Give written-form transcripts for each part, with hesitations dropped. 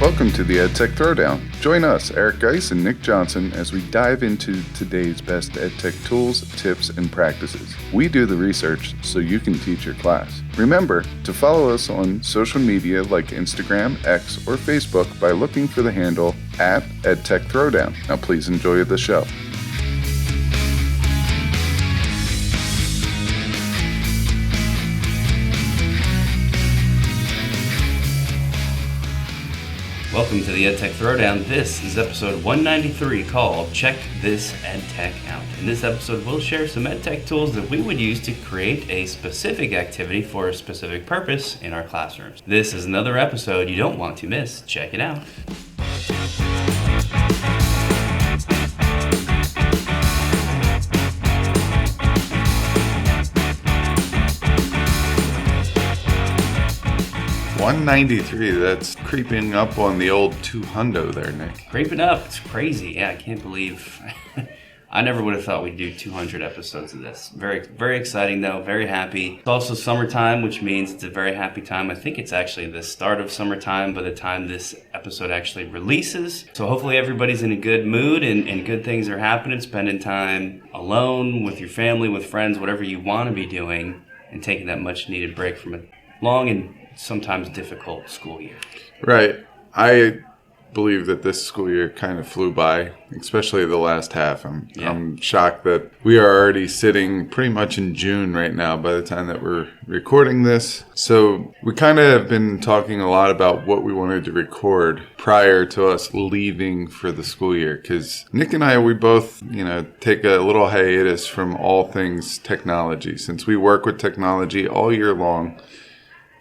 Welcome to the EdTech Throwdown. Join us, Eric Geis and Nick Johnson, as we dive into today's best EdTech tools, tips, and practices. We do the research so you can teach your class. Remember to follow us on social media like Instagram, X, or Facebook by looking for the handle @EdTech Throwdown. Now please enjoy the show. Welcome to the EdTech Throwdown. This is episode 193 called Check This EdTech Out. In this episode, we'll share some EdTech tools that we would use to create a specific activity for a specific purpose in our classrooms. This is another episode you don't want to miss. Check it out. $193, that's creeping up on the old 200 there, Nick. Creeping up, it's crazy. Yeah, I can't believe, I never would have thought we'd do 200 episodes of this. Very, very exciting though, very happy. It's also summertime, which means it's a very happy time. I think it's actually the start of summertime by the time this episode actually releases. So hopefully everybody's in a good mood and good things are happening, spending time alone, with your family, with friends, whatever you want to be doing, and taking that much needed break from a long and sometimes difficult school year. Right. I believe that this school year kind of flew by, especially the last half. I'm shocked that we are already sitting pretty much in June right now by the time that we're recording this. So we kind of have been talking a lot about what we wanted to record prior to us leaving for the school year, because Nick and I, we both, take a little hiatus from all things technology. Since we work with technology all year long,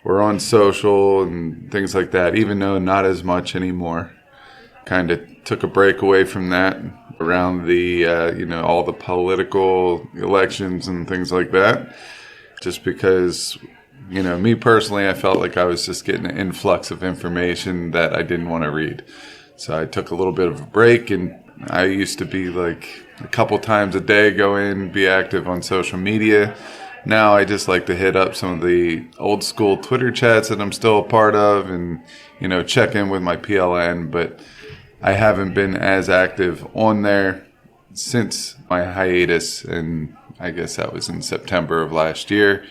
we're on social and things like that, even though not as much anymore. Kind of took a break away from that around the, all the political elections and things like that. Just because, me personally, I felt like I was just getting an influx of information that I didn't want to read. So I took a little bit of a break, and I used to be like a couple times a day go in, be active on social media. Now I just like to hit up some of the old school Twitter chats that I'm still a part of and, check in with my PLN. But I haven't been as active on there since my hiatus. And I guess that was in September of last year.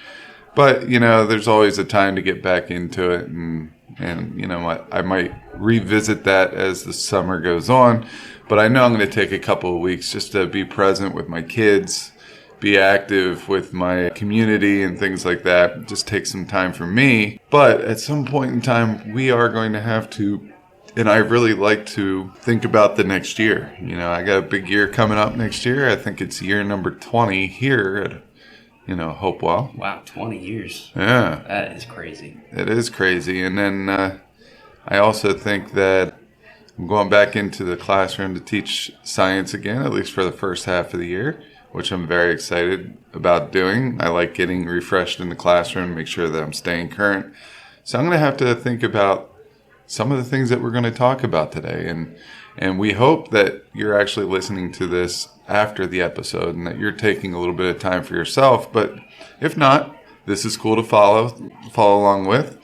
But, there's always a time to get back into it. And I might revisit that as the summer goes on. But I know I'm going to take a couple of weeks just to be present with my kids, be active with my community and things like that. Just take some time for me. But at some point in time, we are going to have to, and I really like to think about the next year. I got a big year coming up next year. I think it's year number 20 here at, Hopewell. Wow, 20 years. Yeah. That is crazy. It is crazy. And then I also think that I'm going back into the classroom to teach science again, at least for the first half of the year, which I'm very excited about doing. I like getting refreshed in the classroom, make sure that I'm staying current. So I'm going to have to think about some of the things that we're going to talk about today. And we hope that you're actually listening to this after the episode and that you're taking a little bit of time for yourself. But if not, this is cool to follow along with.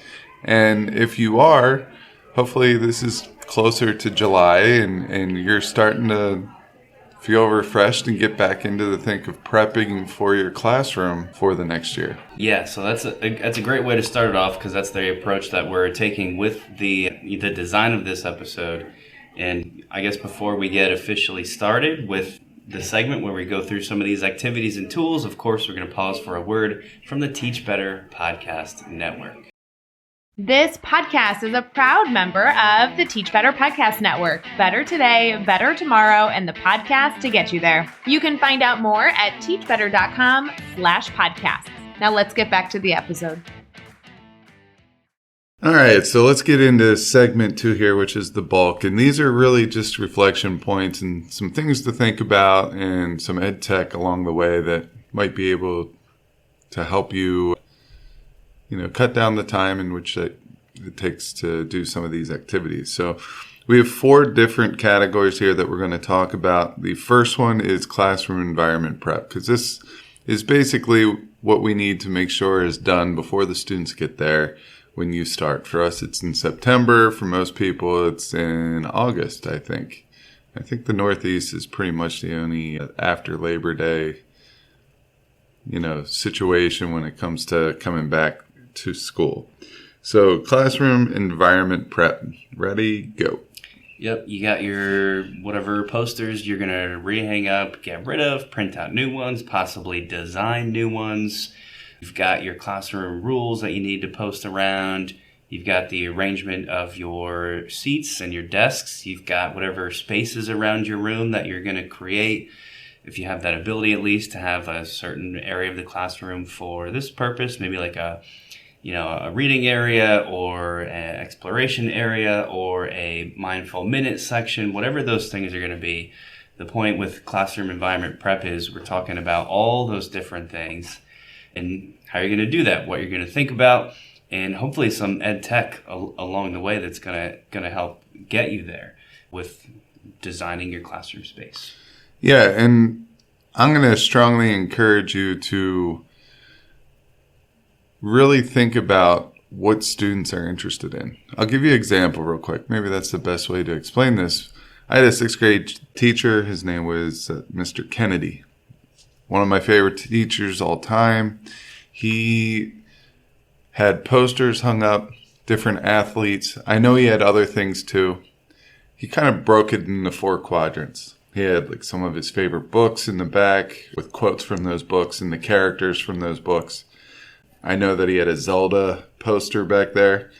And if you are, hopefully this is closer to July and you're starting to feel refreshed and get back into the think of prepping for your classroom for the next year. Yeah, so that's a great way to start it off, because that's the approach that we're taking with the design of this episode. And I guess before we get officially started with the segment where we go through some of these activities and tools, of course, we're going to pause for a word from the Teach Better Podcast Network. This podcast is a proud member of the Teach Better Podcast Network. Better today, better tomorrow, and the podcast to get you there. You can find out more at teachbetter.com/podcasts. Now let's get back to the episode. All right, so let's get into segment 2 here, which is the bulk. And these are really just reflection points and some things to think about and some ed tech along the way that might be able to help you cut down the time in which it takes to do some of these activities. So we have 4 different categories here that we're going to talk about. The first one is classroom environment prep, because this is basically what we need to make sure is done before the students get there. when you start. For us, it's in September. For most people, it's in August, I think. I think the Northeast is pretty much the only after Labor Day, situation when it comes to coming back to school. So classroom environment prep. Ready, go. Yep, you got your whatever posters you're going to rehang up, get rid of, print out new ones, possibly design new ones. You've got your classroom rules that you need to post around. You've got the arrangement of your seats and your desks. You've got whatever spaces around your room that you're going to create. If you have that ability at least to have a certain area of the classroom for this purpose, maybe like a reading area or an exploration area or a mindful minute section, whatever those things are going to be. The point with classroom environment prep is we're talking about all those different things and how you're going to do that, what you're going to think about, and hopefully some ed tech along the way that's going to help get you there with designing your classroom space. Yeah, and I'm going to strongly encourage you to really think about what students are interested in. I'll give you an example real quick. Maybe that's the best way to explain this. I had a 6th grade teacher. His name was Mr. Kennedy. One of my favorite teachers all time. He had posters hung up, different athletes. I know he had other things too. He kind of broke it into 4 quadrants. He had like some of his favorite books in the back with quotes from those books and the characters from those books. I know that he had a Zelda poster back there.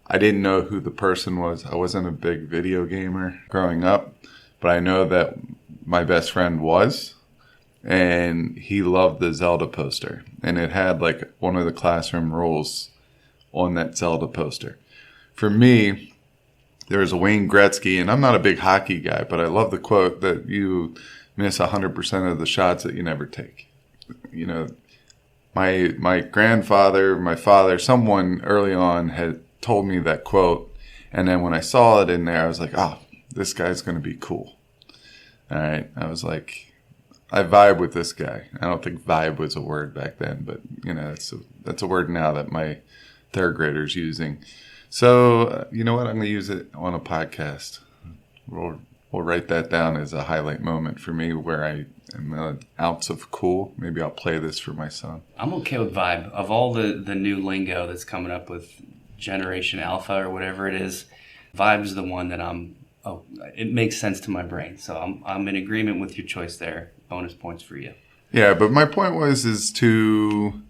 I didn't know who the person was. I wasn't a big video gamer growing up, but I know that my best friend was, and he loved the Zelda poster. And it had like one of the classroom rules on that Zelda poster. For me, there was a Wayne Gretzky, and I'm not a big hockey guy, but I love the quote that you miss 100% of the shots that you never take. My grandfather, my father, someone early on had told me that quote. And then when I saw it in there, I was like, oh, this guy's going to be cool. All right. I was like, I vibe with this guy. I don't think vibe was a word back then, but, that's a word now that my 3rd grader's using. So, you know what? I'm going to use it on a podcast. We'll write that down as a highlight moment for me where I am an ounce of cool. Maybe I'll play this for my son. I'm okay with vibe. Of all the new lingo that's coming up with Generation Alpha or whatever it is, vibe is the one that it makes sense to my brain. So I'm in agreement with your choice there. Bonus points for you. Yeah, but my point is to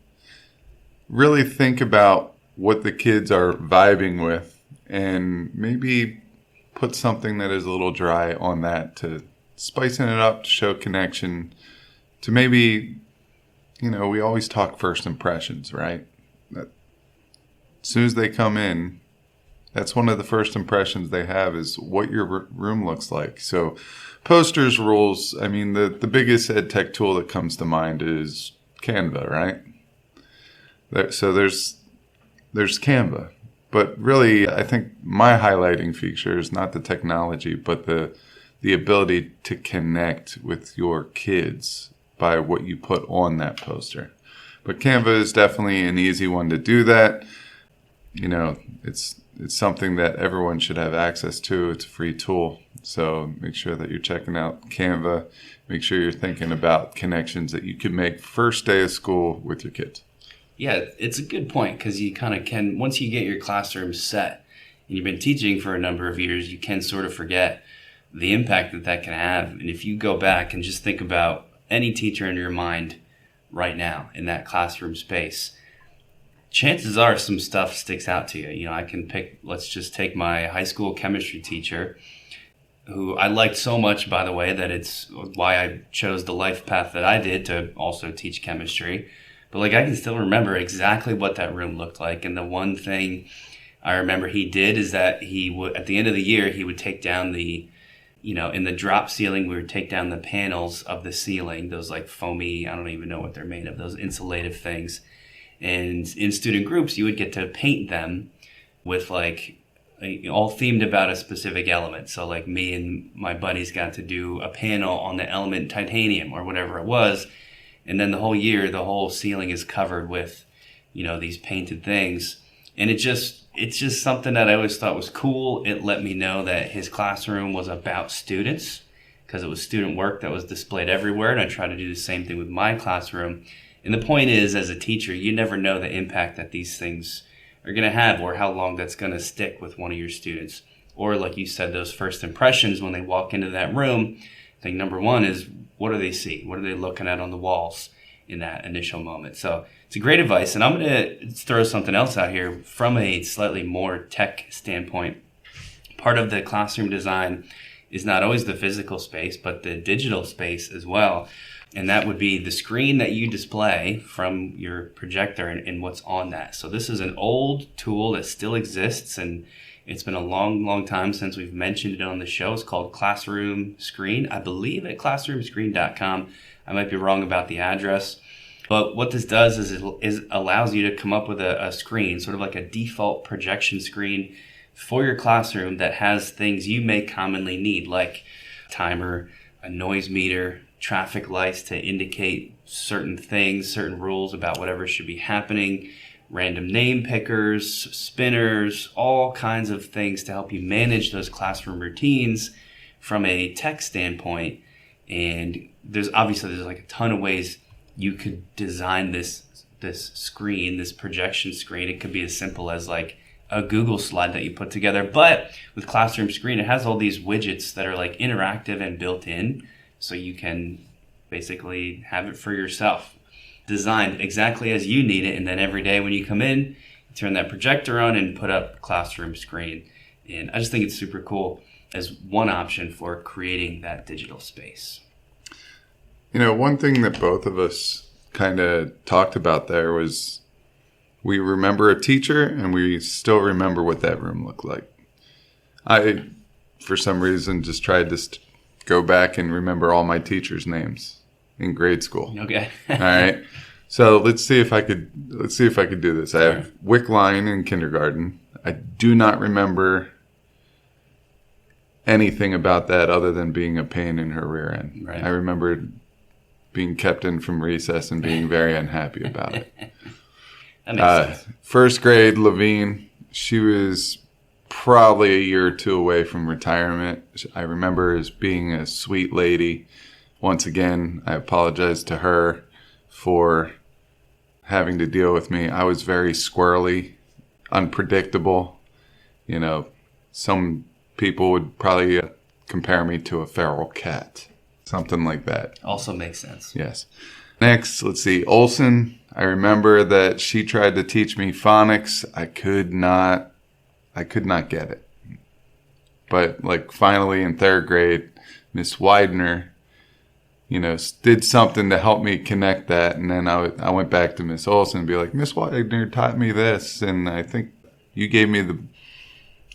really think about what the kids are vibing with and maybe put something that is a little dry on that to spicing it up, to show connection, to maybe, we always talk first impressions, right? As soon as they come in, that's one of the first impressions they have is what your room looks like. So posters, rules, the biggest ed tech tool that comes to mind is Canva, right? So there's Canva. But really, I think my highlighting feature is not the technology, but the ability to connect with your kids by what you put on that poster. But Canva is definitely an easy one to do that. It's something that everyone should have access to. It's a free tool. So make sure that you're checking out Canva. Make sure you're thinking about connections that you can make first day of school with your kids. Yeah, it's a good point because you kind of can, once you get your classroom set and you've been teaching for a number of years, you can sort of forget the impact that can have. And if you go back and just think about any teacher in your mind right now in that classroom space, chances are some stuff sticks out to you. I can let's just take my high school chemistry teacher, who I liked so much, by the way, that it's why I chose the life path that I did to also teach chemistry. But I can still remember exactly what that room looked like. And the one thing I remember he did is that he would, at the end of the year, he would take down the, in the drop ceiling, we would take down the panels of the ceiling, those foamy, I don't even know what they're made of, those insulative things. And in student groups, you would get to paint them with all themed about a specific element. So me and my buddies got to do a panel on the element titanium or whatever it was. And then the whole year, the whole ceiling is covered with, these painted things. And it's just something that I always thought was cool. It let me know that his classroom was about students, because it was student work that was displayed everywhere. And I try to do the same thing with my classroom. And the point is, as a teacher, you never know the impact that these things are going to have, or how long that's going to stick with one of your students. Or like you said, those first impressions when they walk into that room. I think number one is, what do they see? What are they looking at on the walls in that initial moment? So it's a great advice. And I'm going to throw something else out here from a slightly more tech standpoint. Part of the classroom design is not always the physical space, but the digital space as well. And that would be the screen that you display from your projector and what's on that. So this is an old tool that still exists, and it's been a long, long time since we've mentioned it on the show. It's called Classroom Screen. I believe at classroomscreen.com. I might be wrong about the address. But what this does is it allows you to come up with a screen, sort of like a default projection screen for your classroom that has things you may commonly need, like timer, a noise meter, traffic lights to indicate certain things, certain rules about whatever should be happening, random name pickers, spinners, all kinds of things to help you manage those classroom routines from a tech standpoint. And there's like a ton of ways you could design this screen, this projection screen. It could be as simple as like a Google slide that you put together. But with Classroom Screen, it has all these widgets that are like interactive and built in, so you can basically have it for yourself, designed exactly as you need it. And then every day when you come in, you turn that projector on and put up Classroom Screen. And I just think it's super cool as one option for creating that digital space. You know, one thing that both of us kind of talked about there was we remember a teacher and we still remember what that room looked like. I, for some reason, just tried to go back and remember all my teachers' names in grade school. Okay. All right. So let's see if I could do this. I have Wickline in kindergarten. I do not remember anything about that other than being a pain in her rear end. Right. I remember being kept in from recess and being very unhappy about it. That makes sense. First grade, Levine, she was probably a year or two away from retirement. I remember her as being a sweet lady. Once again, I apologize to her for having to deal with me. I was very squirrely, unpredictable. You know, some people would probably compare me to a feral cat, something like that. Also makes sense. Yes. Next, let's see, Olson. I remember that she tried to teach me phonics. I could not get it. But like finally in third grade, Miss Widener, you know, did something to help me connect that. And then I went back to Miss Olson and be like, Miss Widener taught me this. And I think you gave me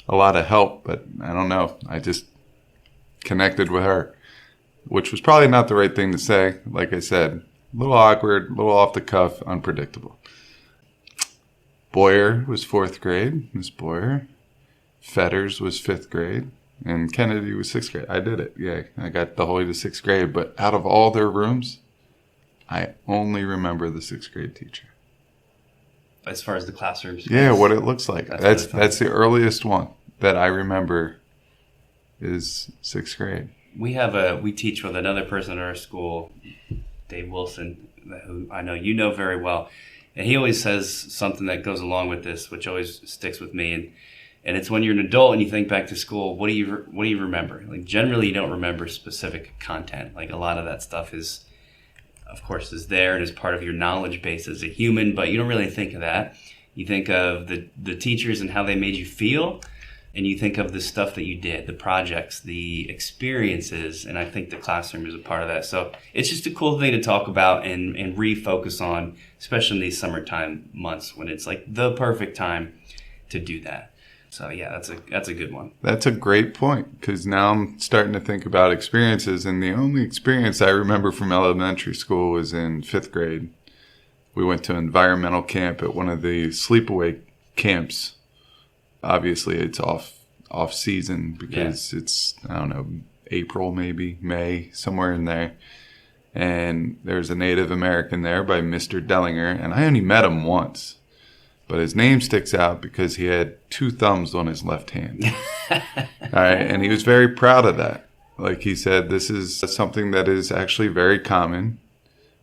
a lot of help, but I don't know. I just connected with her, which was probably not the right thing to say. Like I said, a little awkward, a little off the cuff, unpredictable. Boyer was fourth grade, Miss Boyer. Fetters was fifth grade. And Kennedy was sixth grade. I did it. Yeah, I got the whole way to sixth grade. But out of all their rooms, I only remember the sixth grade teacher. As far as the classrooms. Yeah, what it looks like. That's the earliest one that I remember is sixth grade. We teach with another person at our school, Dave Wilson, who I know you know very well. And he always says something that goes along with this, which always sticks with me. And it's when you're an adult and you think back to school, what do you remember? Like generally you don't remember specific content. Like a lot of that stuff is there and is part of your knowledge base as a human, but you don't really think of that. You think of the teachers and how they made you feel, and you think of the stuff that you did, the projects, the experiences, and I think the classroom is a part of that. So it's just a cool thing to talk about and refocus on, especially in these summertime months when it's like the perfect time to do that. So yeah, that's a good one. That's a great point, because now I'm starting to think about experiences, and the only experience I remember from elementary school was in fifth grade. We went to environmental camp at one of the sleepaway camps. Obviously, it's off season because it's, I don't know, April maybe, May, somewhere in there. And there's a Native American there by Mr. Dellinger, and I only met him once. but his name sticks out because he had 2 thumbs on his left hand. All right, and he was very proud of that. Like he said, this is something that is actually very common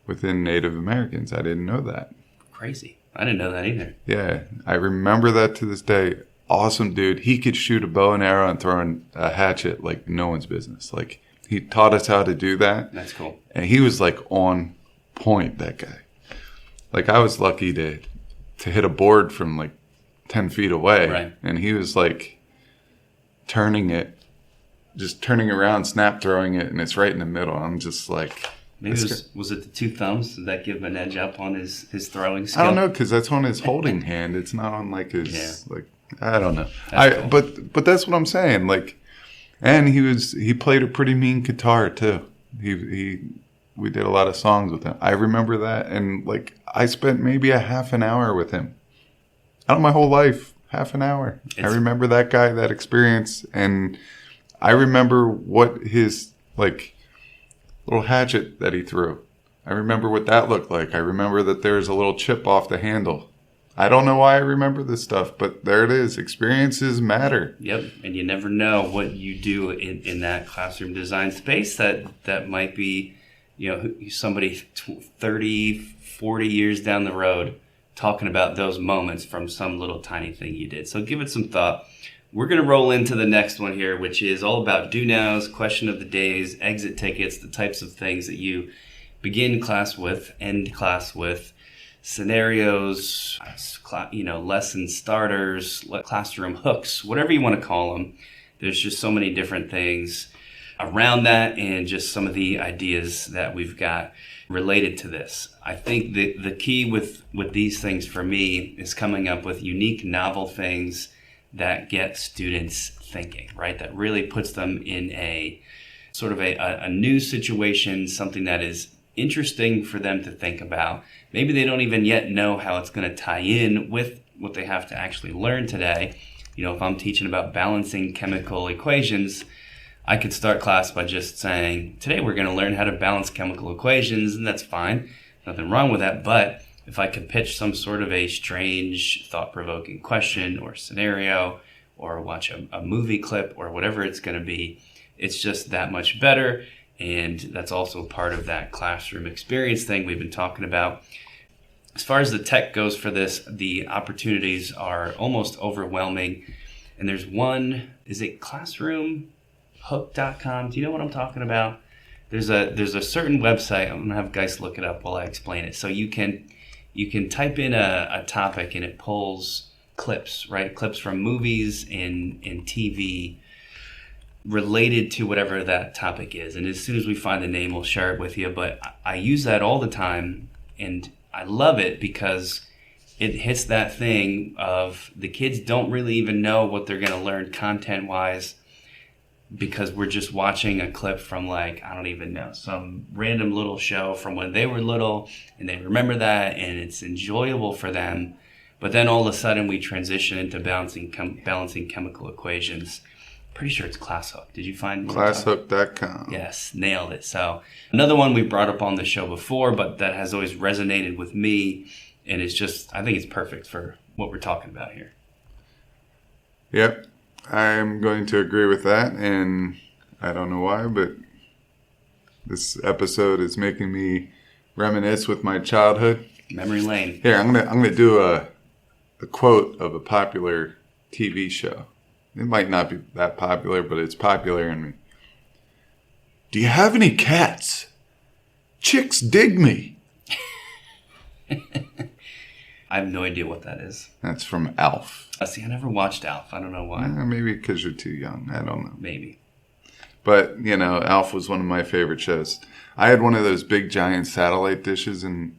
within Native Americans. I didn't know that. Crazy. I didn't know that either. Yeah, I remember that to this day. Awesome dude. He could shoot a bow and arrow and throw a hatchet like no one's business. Like, he taught us how to do that. That's cool. And he was like on point, that guy. Like, I was lucky to hit a board from like 10 feet away. Right. And he was like turning around, snap throwing it, and it's right in the middle. I'm just like... Maybe was it the 2 thumbs? Did that give him an edge up on his throwing skill? I don't know, because that's on his holding hand. It's not on like his like... I don't know. Cool. But that's what I'm saying. Like, and he played a pretty mean guitar too. We did a lot of songs with him. I remember that, and like I spent maybe a half an hour with him. Out of my whole life, half an hour. I remember that guy, that experience, and I remember what his like little hatchet that he threw. I remember what that looked like. I remember that there's a little chip off the handle. I don't know why I remember this stuff, but there it is. Experiences matter. Yep, and you never know what you do in that classroom design space that might be, somebody 30, 40 years down the road talking about those moments from some little tiny thing you did. So give it some thought. We're going to roll into the next one here, which is all about do-nows, question of the days, exit tickets, the types of things that you begin class with, end class with, scenarios, lesson starters, classroom hooks, whatever you want to call them. There's just so many different things around that, and just some of the ideas that we've got related to this. I think the key with these things for me is coming up with unique, novel things that get students thinking, right? That really puts them in a sort of a new situation, something that is interesting for them to think about. Maybe they don't even yet know how it's going to tie in with what they have to actually learn today. If I'm teaching about balancing chemical equations, I could start class by just saying, today we're going to learn how to balance chemical equations, and that's fine. Nothing wrong with that. But if I could pitch some sort of a strange, thought-provoking question or scenario, or watch a movie clip or whatever it's going to be, it's just that much better. And that's also part of that classroom experience thing we've been talking about. As far as the tech goes for this, the opportunities are almost overwhelming. And there's one, is it classroomhook.com? Do you know what I'm talking about? There's a certain website. I'm going to have guys look it up while I explain it. So you can type in a topic and it pulls clips, right? Clips from movies and TV related to whatever that topic is. And as soon as we find the name, we'll share it with you. But I use that all the time, and I love it because it hits that thing of the kids don't really even know what they're going to learn content-wise, because we're just watching a clip from I don't even know, some random little show from when they were little, and they remember that, and it's enjoyable for them. But then all of a sudden we transition into balancing chemical equations. Pretty sure it's ClassHook. Did you find ClassHook.com? Yes, nailed it. So another one we brought up on the show before, but that has always resonated with me, and it's just, I think it's perfect for what we're talking about here. Yep, I'm going to agree with that, and I don't know why, but this episode is making me reminisce with my childhood. Memory lane. Here, I'm gonna do a quote of a popular TV show. It might not be that popular, but it's popular in me. Do you have any cats? Chicks dig me. I have no idea what that is. That's from Alf. See, I never watched Alf. I don't know why. Maybe because you're too young. I don't know. Maybe. But, Alf was one of my favorite shows. I had one of those big, giant satellite dishes in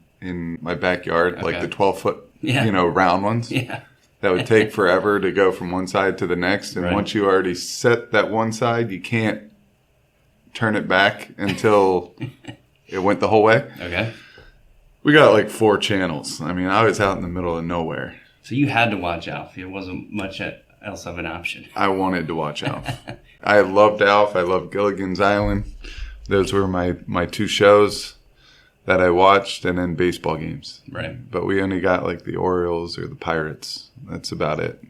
my backyard, like the 12-foot, round ones. Yeah. That would take forever to go from one side to the next. And once you already set that one side, you can't turn it back until it went the whole way. Okay. We got 4 channels. I mean, I was out in the middle of nowhere. So you had to watch Alf. It wasn't much else of an option. I wanted to watch Alf. I loved Alf. I loved Gilligan's Island. Those were my 2 shows. that I watched, and then baseball games. Right. But we only got like the Orioles or the Pirates. That's about it.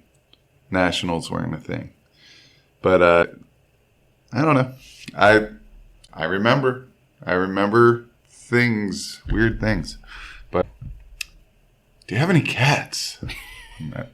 Nationals weren't a thing. But I don't know. I remember things, weird things. But do you have any cats?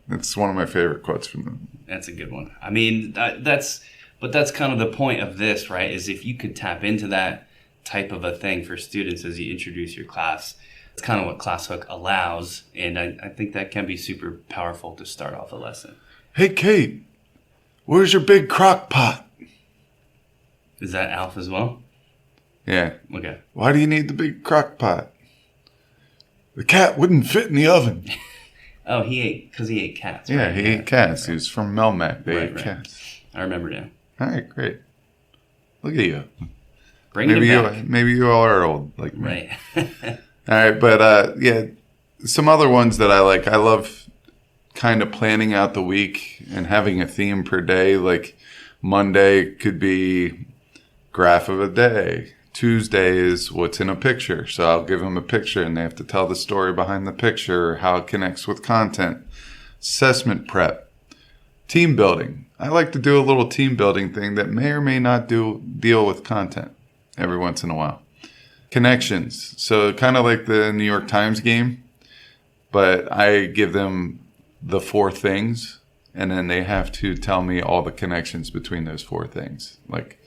That's one of my favorite quotes from them. That's a good one. I mean, that's kind of the point of this, right? Is if you could tap into that type of a thing for students as you introduce your class, it's kind of what ClassHook allows. And I think that can be super powerful to start off a lesson. Hey, Kate, where's your big crock pot? Is that Alf as well? Yeah. Okay. Why do you need the big crock pot? The cat wouldn't fit in the oven. Oh, he ate cats. Yeah, right? he ate cats. He was from Melmac. They ate cats. I remember now. All right, great. Look at you. Bringing it back. Maybe you all are old like me. Right. All right, but yeah, some other ones that I like. I love kind of planning out the week and having a theme per day. Like Monday could be graph of a day. Tuesday is what's in a picture. So I'll give them a picture and they have to tell the story behind the picture or how it connects with content. Assessment prep. Team building. I like to do a little team building thing that may or may not deal with content every once in a while. Connections. So kind of like the New York Times game, but I give them the 4 things and then they have to tell me all the connections between those 4 things. Like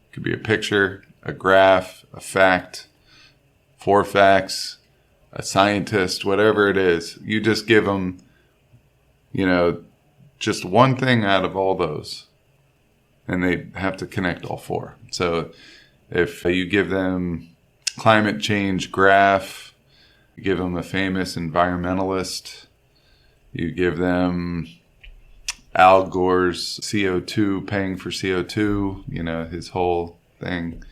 it could be a picture, a graph, a fact, 4 facts, a scientist, whatever it is. You just give them, just one thing out of all those. And they have to connect all 4. So if you give them climate change graph, you give them a famous environmentalist, you give them Al Gore's CO2, paying for CO2, his whole thing.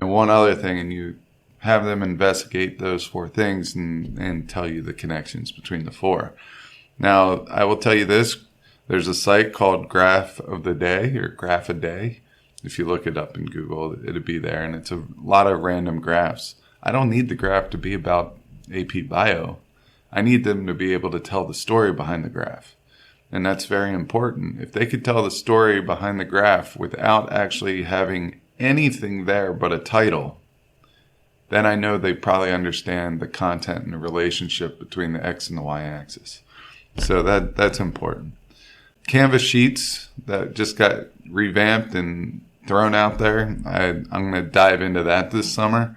And one other thing, and you have them investigate those 4 things and tell you the connections between the 4. Now, I will tell you this. There's a site called Graph of the Day or Graph a Day. If you look it up in Google, it'll be there. And it's a lot of random graphs. I don't need the graph to be about AP Bio. I need them to be able to tell the story behind the graph. And that's very important. If they could tell the story behind the graph without actually having anything there but a title, then I know they probably understand the content and the relationship between the X and the Y axis. So that's important. Canva Sheets that just got revamped and thrown out there. I'm going to dive into that this summer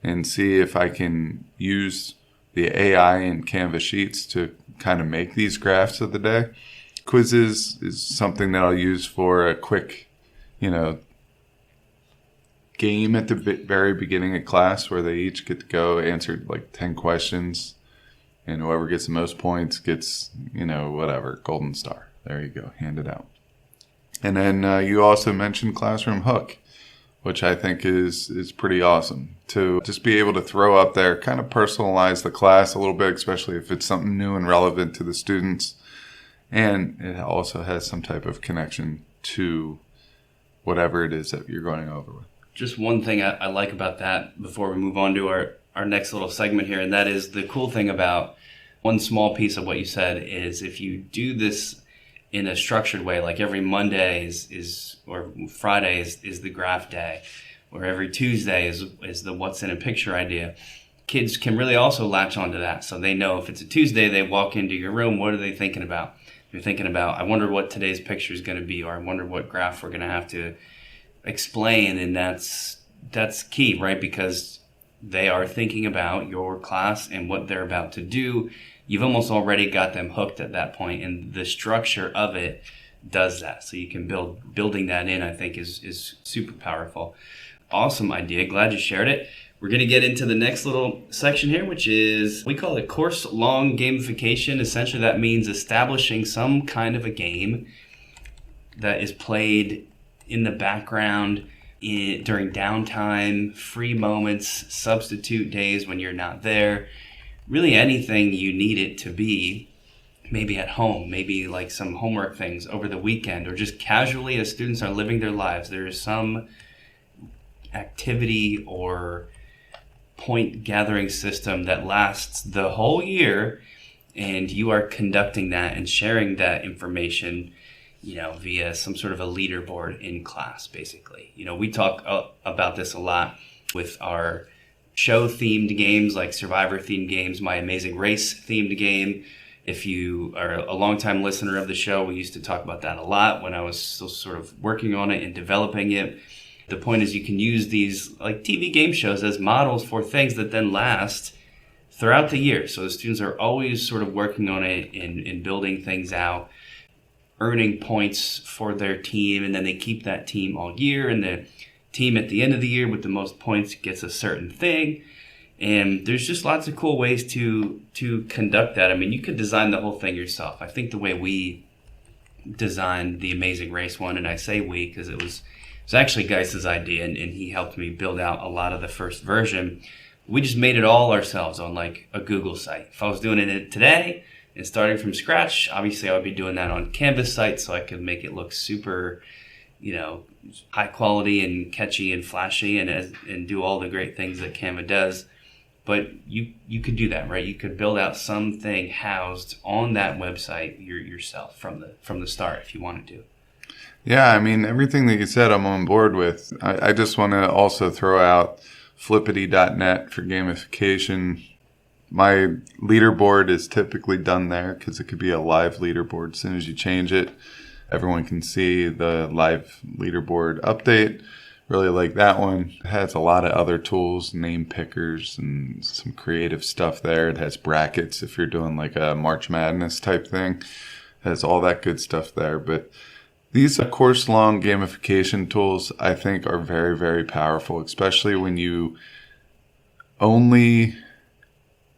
and see if I can use the AI in Canva Sheets to kind of make these graphs of the day. Quizizz is something that I'll use for a quick, game at the very beginning of class where they each get to go answer like 10 questions, and whoever gets the most points gets, whatever, golden star. There you go, hand it out. And then you also mentioned Classroom Hook, which I think is pretty awesome to just be able to throw up there, kind of personalize the class a little bit, especially if it's something new and relevant to the students. And it also has some type of connection to whatever it is that you're going over with. Just one thing I like about that before we move on to our next little segment here, and that is the cool thing about one small piece of what you said is if you do this in a structured way, like every Monday or Friday is the graph day, or every Tuesday is the what's in a picture idea, kids can really also latch onto that. So they know if it's a Tuesday, they walk into your room, what are they thinking about? They're thinking about, I wonder what today's picture is going to be, or I wonder what graph we're going to have to explain. And that's key, right? Because they are thinking about your class and what they're about to do. You've almost already got them hooked at that point, and the structure of it does that. So you can building that in, I think, is super powerful. Awesome idea. Glad you shared it. We're going to get into the next little section here, which is, we call it course-long gamification. Essentially, that means establishing some kind of a game that is played in the background during downtime, free moments, substitute days when you're not there. Really anything you need it to be, maybe at home, maybe like some homework things over the weekend, or just casually as students are living their lives. There is some activity or point gathering system that lasts the whole year, and you are conducting that and sharing that information, via some sort of a leaderboard in class, basically. We talk about this a lot with our show themed games, like Survivor themed games, My Amazing Race themed game. If you are a longtime listener of the show, we used to talk about that a lot when I was still sort of working on it and developing it. The point is you can use these like TV game shows as models for things that then last throughout the year. So the students are always sort of working on it and building things out, earning points for their team, and then they keep that team all year, and the team at the end of the year with the most points gets a certain thing. And there's just lots of cool ways to conduct that. I mean, you could design the whole thing yourself. I think the way we designed the Amazing Race one, and I say we because it was actually Geis's idea, and he helped me build out a lot of the first version. We just made it all ourselves on like a Google site. If I was doing it today and starting from scratch, obviously I would be doing that on Canva Sites, so I could make it look super, high quality and catchy and flashy and do all the great things that Canva does. But you could do that, right? You could build out something housed on that website yourself from the start if you wanted to. Yeah, I mean, everything that you said I'm on board with. I just want to also throw out flippity.net for gamification. My leaderboard is typically done there because it could be a live leaderboard. As soon as you change it, everyone can see the live leaderboard update. Really like that one. It has a lot of other tools, name pickers and some creative stuff there. It has brackets if you're doing like a March Madness type thing. It has all that good stuff there. But these course-long gamification tools, I think, are very, very powerful, especially when you only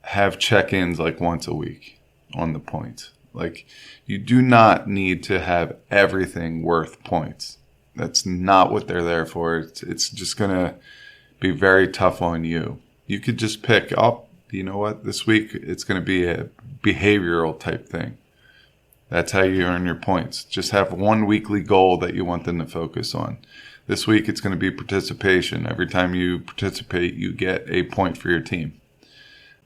have check-ins like once a week on the points. Like, you do not need to have everything worth points. That's not what they're there for. It's just going to be very tough on you. You could just pick up, you know what, this week it's going to be a behavioral type thing. That's how you earn your points. Just have one weekly goal that you want them to focus on. This week it's going to be participation. Every time you participate, you get a point for your team.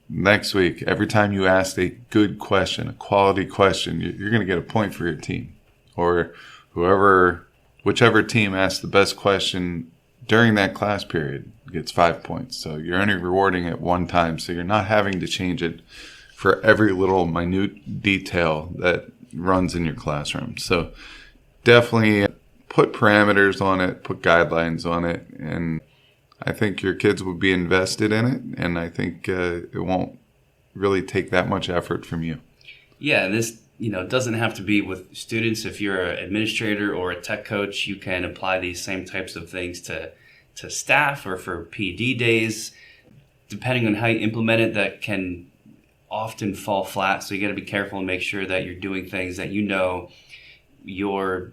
Next week, every time you ask a good question, a quality question, you're going to get a point for your team. Or whichever team asks the best question during that class period gets 5 points. So you're only rewarding it one time. So you're not having to change it for every little minute detail that runs in your classroom. So definitely put parameters on it, put guidelines on it, and I think your kids will be invested in it, and I think it won't really take that much effort from you. Yeah, this doesn't have to be with students. If you're an administrator or a tech coach, you can apply these same types of things to staff or for PD days. Depending on how you implement it, that can often fall flat. So you got to be careful and make sure that you're doing things that your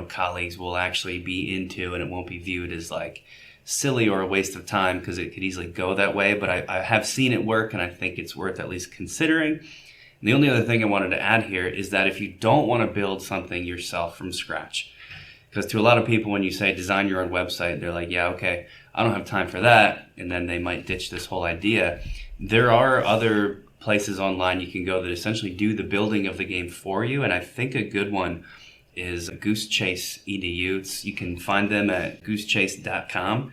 colleagues will actually be into, and it won't be viewed as like silly or a waste of time, because it could easily go that way. But I have seen it work, and I think it's worth at least considering. And the only other thing I wanted to add here is that if you don't want to build something yourself from scratch, because to a lot of people, when you say design your own website, they're like, yeah, okay, I don't have time for that. And then they might ditch this whole idea. There are other places online you can go that essentially do the building of the game for you. And I think a good one is Goose Chase EDU. You can find them at goosechase.com.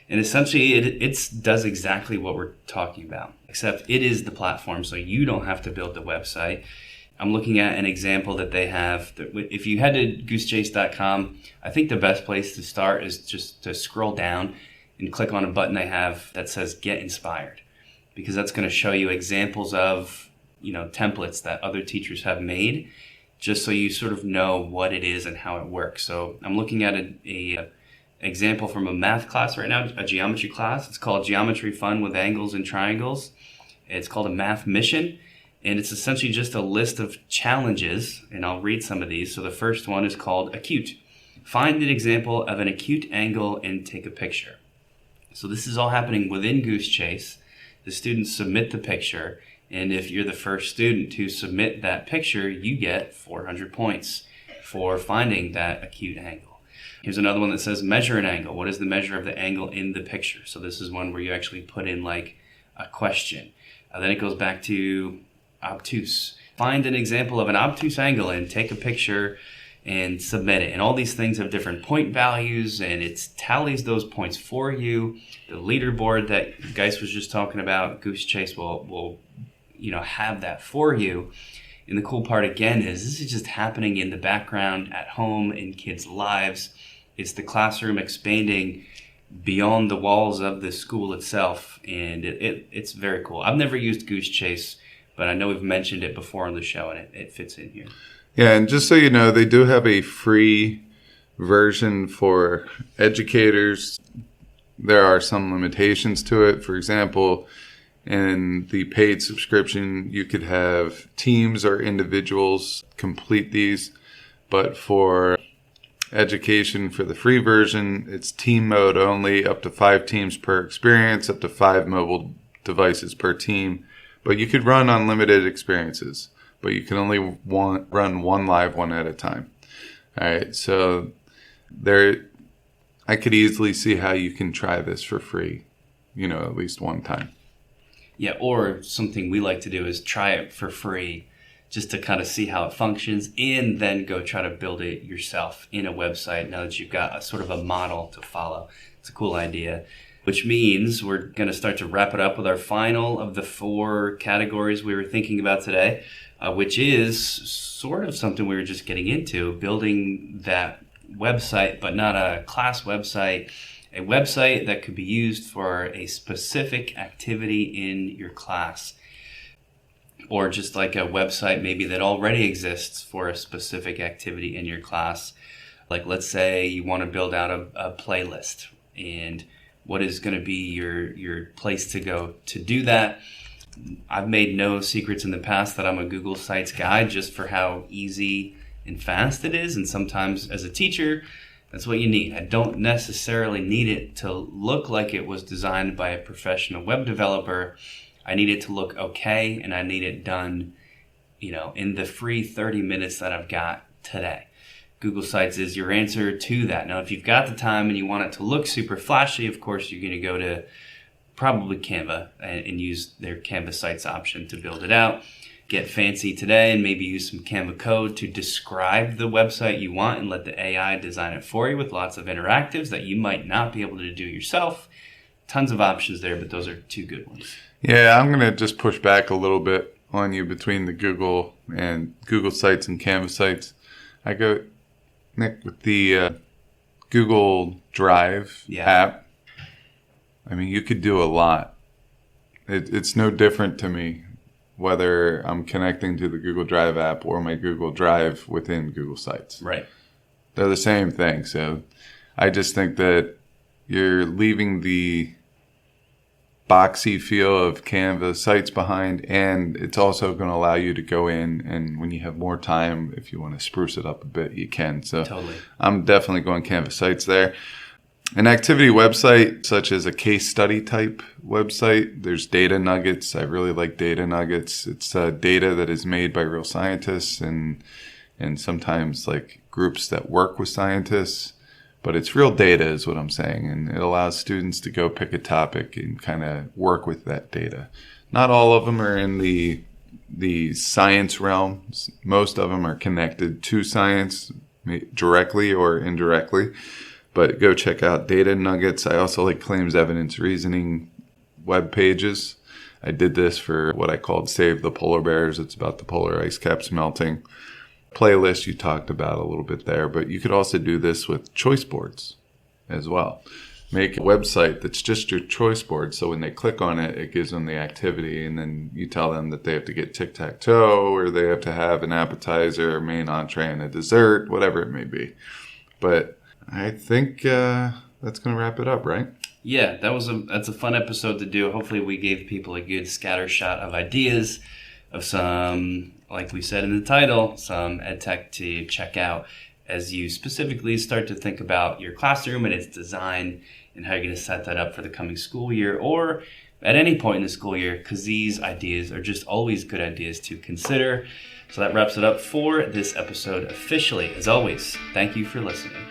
And essentially it does exactly what we're talking about, except it is the platform, so you don't have to build the website. I'm looking at an example that they have. If you head to goosechase.com, I think the best place to start is just to scroll down and click on a button they have that says Get Inspired, because that's going to show you examples of templates that other teachers have made, just so you sort of know what it is and how it works. So I'm looking at a example from a math class right now, a geometry class. It's called Geometry Fun with Angles and Triangles. It's called a math mission, and it's essentially just a list of challenges, and I'll read some of these. So the first one is called Acute. Find an example of an acute angle and take a picture. So this is all happening within Goose Chase. The students submit the picture, and if you're the first student to submit that picture, you get 400 points for finding that acute angle. Here's another one that says measure an angle. What is the measure of the angle in the picture? So this is one where you actually put in like a question. Then it goes back to obtuse. Find an example of an obtuse angle and take a picture and submit it. And all these things have different point values, and it tallies those points for you. The leaderboard that Geis was just talking about, Goose Chase will have that for you. And the cool part again is this is just happening in the background at home in kids' lives. It's the classroom expanding beyond the walls of the school itself, and it's very cool. I've never used Goose Chase, but I know we've mentioned it before on the show, and it fits in here. Yeah, and just so you know, they do have a free version for educators. There are some limitations to it. For example, in the paid subscription, you could have teams or individuals complete these. But for education, for the free version, it's team mode only, up to 5 teams per experience, up to 5 mobile devices per team. But you could run unlimited experiences, but you can only run one live one at a time. All right, so I could easily see how you can try this for free, at least one time. Yeah, or something we like to do is try it for free just to kind of see how it functions, and then go try to build it yourself in a website now that you've got a sort of a model to follow. It's a cool idea. Which means we're going to start to wrap it up with our final of the 4 categories we were thinking about today, which is sort of something we were just getting into, building that website, but not a class website, a website that could be used for a specific activity in your class, or just like a website maybe that already exists for a specific activity in your class. Like let's say you want to build out a playlist, and what is going to be your place to go to do that. I've made no secrets in the past that I'm a Google Sites guy just for how easy and fast it is. And sometimes as a teacher, that's what you need. I don't necessarily need it to look like it was designed by a professional web developer. I need it to look okay, and I need it done, in the free 30 minutes that I've got today. Google Sites is your answer to that. Now, if you've got the time and you want it to look super flashy, of course, you're going to go to probably Canva and use their Canva Sites option to build it out. Get fancy today and maybe use some Canva code to describe the website you want and let the AI design it for you with lots of interactives that you might not be able to do yourself. Tons of options there, but those are 2 good ones. Yeah, I'm going to just push back a little bit on you between the Google Sites and Canva Sites. I go, Nick, with the Google Drive app. I mean, you could do a lot. It's no different to me whether I'm connecting to the Google Drive app or my Google Drive within Google Sites. Right. They're the same thing. So I just think that you're leaving the boxy feel of Canva Sites behind, and it's also going to allow you to go in, and when you have more time, if you want to spruce it up a bit, you can. So totally. I'm definitely going Canva Sites there. An activity website, such as a case study type website, there's data nuggets. I really like data nuggets. It's data that is made by real scientists and sometimes like groups that work with scientists. But it's real data is what I'm saying. And it allows students to go pick a topic and kind of work with that data. Not all of them are in the science realm. Most of them are connected to science directly or indirectly. But go check out data nuggets. I also like claims, evidence, reasoning web pages. I did this for what I called Save the Polar Bears. It's about the polar ice caps melting. Playlist you talked about a little bit there, but you could also do this with choice boards as well. Make a website that's just your choice board, so when they click on it, it gives them the activity, and then you tell them that they have to get tic-tac-toe, or they have to have an appetizer, a main entree, and a dessert, whatever it may be. But I think that's going to wrap it up, right? Yeah, that's a fun episode to do. Hopefully we gave people a good scatter shot of ideas, of some, like we said in the title, some EdTech to check out as you specifically start to think about your classroom and its design and how you're going to set that up for the coming school year, or at any point in the school year, because these ideas are just always good ideas to consider. So that wraps it up for this episode officially. As always, thank you for listening.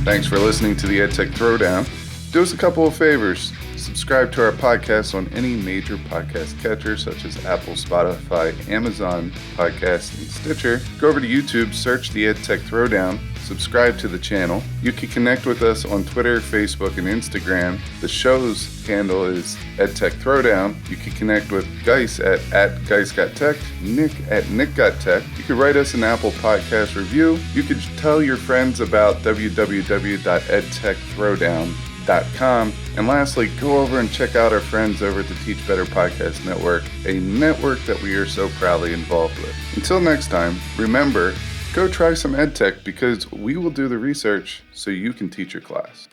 Thanks for listening to the EdTech Throwdown. Do us a couple of favors. Subscribe to our podcast on any major podcast catcher such as Apple, Spotify, Amazon Podcasts, and Stitcher. Go over to YouTube, search the EdTech Throwdown, subscribe to the channel. You can connect with us on Twitter, Facebook, and Instagram. The show's handle is EdTech Throwdown. You can connect with Geis at GeisGotTech, Nick at NickGotTech. You can write us an Apple Podcast review. You can tell your friends about www.edtechthrowdown.com. And lastly, go over and check out our friends over at the Teach Better Podcast Network, a network that we are so proudly involved with. Until next time, remember, go try some EdTech because we will do the research so you can teach your class.